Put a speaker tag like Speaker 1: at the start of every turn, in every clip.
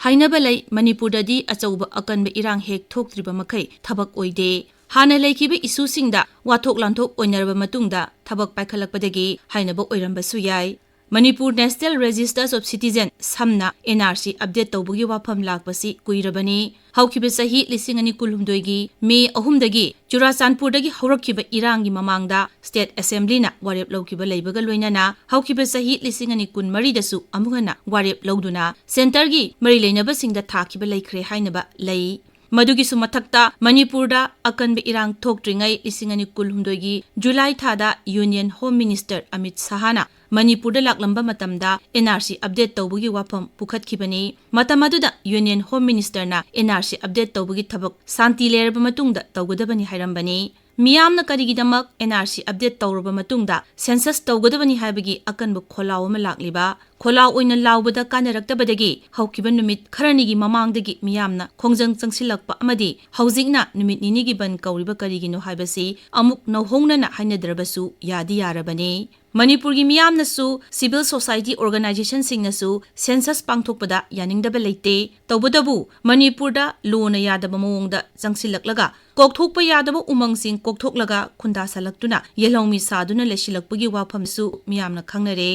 Speaker 1: hainaba lay Manipurdadi achauba akanba irang hek thoktriba makai thabak oide hana laikiba isusingda wathok lanthok oinaraba matungda thabak paikhalakpadagi hainaba oirambasu yai Manipur National Registers of Citizen samna NRC update tawbugi wafam lakpasi kuirabani haukiba sahi lisingani kulhumdoigi May 3dagi Churachandpurdagi haurakkiba irangi mamangda State Assembly na warep lawkiba leibaga loinana haukiba sahi lisingani kunmari dasu amugana warep lawduna center gi mari leinaba singda thakiba leikhre hainaba lei Madugi sumathakta Manipurda akanba irang thokdringai lisingani kulhumdoigi July thada Union Home Minister Amit Sahana Manipurda laklamba matamda NRC update tawbugi wafam pukhatkibani matamaduda Union Home Minister na NRC update tawbugi thabak santi leraba matungda tawgadabani hairambani miyamna karigidamak NRC update tawraba matungda census tawgadabani haibagi akanba kholaw ama lakliba kholaw oina lawbada kanaraktabadagi haukiba numit kharanigi mamangdagi miyamna khongjang changsilakpa amadi haujingna numit ninigi ban kawriba karigino haibasi amuk nawhongna na hainadrabasu yadi yarabani Manipur gi miyamna su civil society organization singna su census pangthokpada yaningdaba leite tawbadabu Manipur da lona yadaba mawongda changsilaklaga kokthokpa yadaba umang sing kokthoklaga khunda salaktuna yelongmi saduna lesilakpagi wafam su miyamna khangnare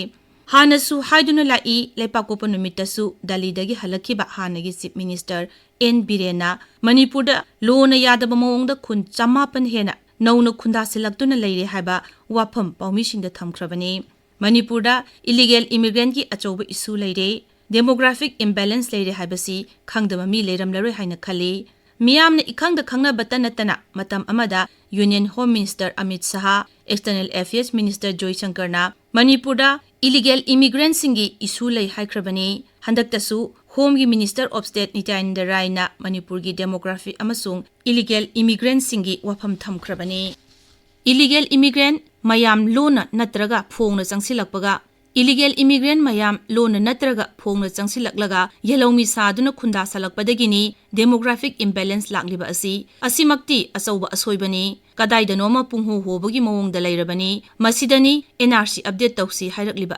Speaker 1: hanasu haiduna lai lepakopa numitasu dalidagi halakhiba hanagi chief minister N Birena Manipur da lona yadaba mawongda khun chamapan hena Nauna khunda silaktuna leire haiba wafam paumishingda thamkhrabani Manipurda illegal immigrant ki achauba issue leire demographic imbalance leire haibasi khangdama mi leiramlaroi haina khali miyamna ikhangda khangna batanatana matam amada Union Home Minister Amit Saha External Affairs Minister Joy Shankarna Manipurda illegal immigrant singi issue lei haikrabani handaktasu Home gi Minister of State Nityananda Rai na Manipur gi demography amasung illegal immigrant singi wafam thamkhrabani illegal immigrant mayam lona natraga phongna changsilakpaga illegal immigrant mayam lona natraga phongna changsilaklaga yelongmi saduna khunda salakpadagini demographic imbalance lakliba asimakti achauba asoibani kadaida noma punghu hobagi mawongda leirabani masidani NRC update tawsi hairakliba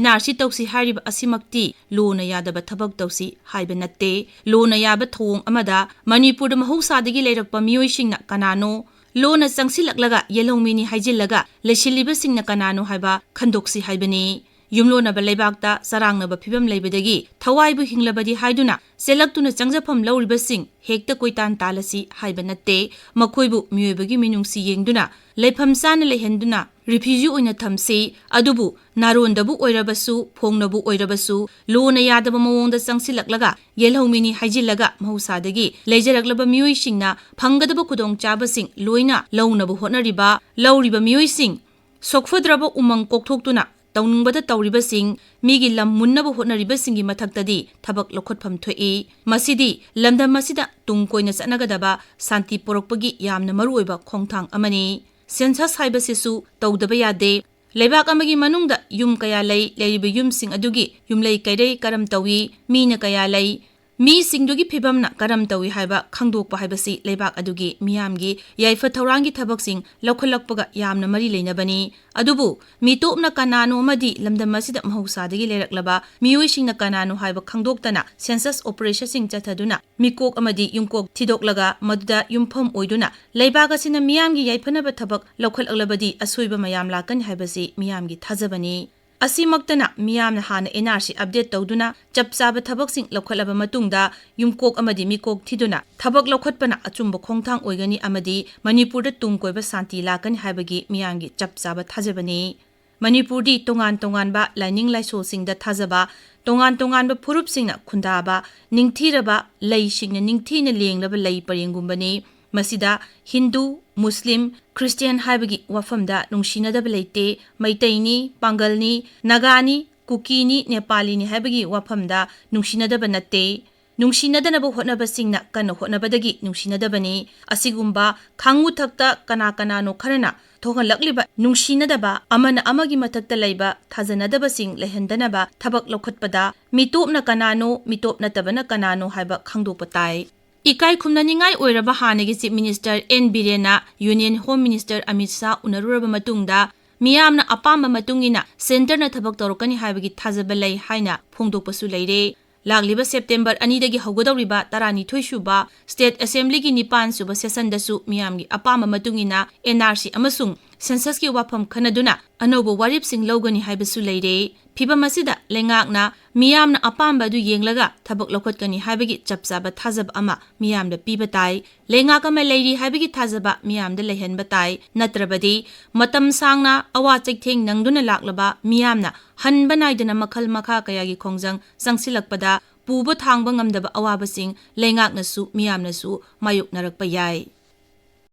Speaker 1: NRC tawsi hairiba asimakti lona yadaba thabak tawsi haiba natte lona yaba thong amada Manipur mahausadagi leirakpa miyoisingna kanano lona changsilaklaga yelongmini haijillaga lesilibasingna kanano haiba khandoksi haibani yumlona balaibakta sarangnaba phibam leibadagi thawaibu hinglabadi haiduna selaktuna changjafam lawribasing hekta koitan talasi haiba natte makhoibu miyoibagi minungsi yengduna leifam sana lehenduna refugee oina thamsi adubu narondabu oirabasu phongnabu oirabasu lona yadaba mawongda changsilaklaga yelhomini haijillaga mahausadagi leijaraklaba miyoisingna phanggadaba khudong chabasing loina lawnabu hotnariba lawriba miyoising sokfadraba umang kokthokduna tauningbada tauribasing migi lam munnabu hotnaribasingi mathaktadi thabak lokhotpham thoi masidi lamdam masida tungkoina chanagadaba santi porokpagi yamna maruoiba khongthang amani census haibasisu tawdaba yade leibak amagi manungda yum kaya lei leiriba yumsing adugi yumlei kairei karam tawi mina kaya lei mi singdugi phibamna karam tawi haiba khangdokpa haibasi leibak adugi miyamgi yaifa thaurangi thabaksing lokholakpaga yamna mari leinabani adubu mitopna kanano amadi lamdamasida mahausadagi leiraklaba miyoisingna kanano haiba khangdoktana census operation sing chathaduna mikok amadi yumkok thidoklaga maduda yumpham oiduna leibak asina miyamgi yaifanaba thabak lokholaklabadi asoiba mayam lakan haibasi miyamgi thajabani asimaktana miyamna hana NRC update tawduna chapchaba thabaksing lokholaba matungda yumkok amadi mikok thiduna thabak lokhotpana achumba khongthang oigani amadi Manipurda tungkoiba santi lakan haibagi miyamgi chapchaba thajabani Manipurdi tongan tonganba lining laisosingda thajaba tongan tonganba phurupsingna khundaba ningthiraba leisingna ningthina lenglaba lei parengumbani masida Hindu Muslim Christian haibagi wafamda nungsinadaba leite maitaini pangalni nagani kukini nepalini haibagi wafamda nungsinadaba natte nungsinadanabu hotnabasingna kana hotnabadagi nungsinadabani asigumba khangu thakta kana kanano kharana thohanlakliba nungsinadaba amana amagi mathakta leiba thajanadabasing lehendanaba thabak lokhotpada mitopna kanano mitopna tabana kanano haiba khangdopatai Ikai khumnaningai oiraba hanagi chief minister N Birena Union Home Minister Amit Shah unaruraba matungda miyamna apamba matungina center na thabak torokani haibagi thajaba lei haina phongdokpasu leire ꯂꯥꯛꯂꯤꯕ September 2ꯗꯒꯤ ꯍꯧꯒꯗꯧꯔꯤꯕ 12 ꯁꯨꯕ state ꯑꯦꯁꯦꯝꯕ꯭ꯂꯤꯒꯤ 9 ꯁꯨꯕ ꯁꯦꯁꯟꯗꯁꯨ ꯃꯤꯌꯥꯝꯒꯤ ꯑꯄꯥꯝꯕ ꯃꯇꯨꯡꯏꯟꯅ NRC ꯑꯃꯁꯨꯡ ꯁꯦꯟꯁꯁꯀꯤ ꯋꯥꯐꯝ ꯈꯟꯅꯗꯨꯅ ꯑꯅꯧꯕ ꯋꯥꯔꯦꯞꯁꯤꯡ ꯂꯧꯒꯅꯤ ꯍꯥꯏꯕꯁꯨ ꯂꯩꯔꯦ꯫ ꯐꯤꯚꯝ ꯑꯁꯤꯗ ꯂꯩꯉꯥꯛꯅ ꯃꯤꯌꯥꯝꯅ ꯑꯄꯥꯝꯕ ꯑꯗꯨ ꯌꯦꯡꯂꯒ ꯊꯕꯛ ꯂꯧꯈꯠꯀꯅꯤ ꯍꯥꯏꯕꯒꯤ ꯆꯞ ꯆꯥꯕ ꯊꯥꯖꯕ ꯑꯃ ꯃꯤꯌꯥꯝꯗ ꯄꯤꯕ ꯇꯥꯏ꯫ ꯂꯩꯉꯥꯛ ꯑꯃ ꯂꯩꯔꯤ ꯍꯥꯏꯕꯒꯤ ꯊꯥꯖꯕ ꯃꯤꯌꯥꯝꯗ ꯂꯩꯍꯟꯕ ꯇꯥꯏ꯫ ꯅꯠꯇ꯭ꯔꯕꯗꯤ ꯃꯇꯝ ꯁꯥꯡꯅ ꯑꯋꯥ ꯆꯩꯊꯦꯡ ꯅꯪꯗꯨꯅ ꯂꯥꯛꯂꯕ ꯃꯤꯌꯥꯝꯅ ꯍꯟꯕ ꯅꯥꯏꯗꯅ ꯃꯈꯜ ꯃꯈꯥ ꯀꯌꯥꯒꯤ ꯈꯣꯡꯖꯪ ꯆꯪꯁꯤꯜꯂꯛꯄꯗ ꯄꯨꯕ ꯊꯥꯡꯕ ꯉꯝꯗꯕ ꯑꯋꯥꯕꯁꯤꯡ ꯂꯩꯉꯥꯛꯅꯁꯨ ꯃꯤꯌꯥꯝꯅꯁꯨ ꯃꯥꯌꯣꯛꯅꯔꯛꯄ ꯌꯥꯏ꯫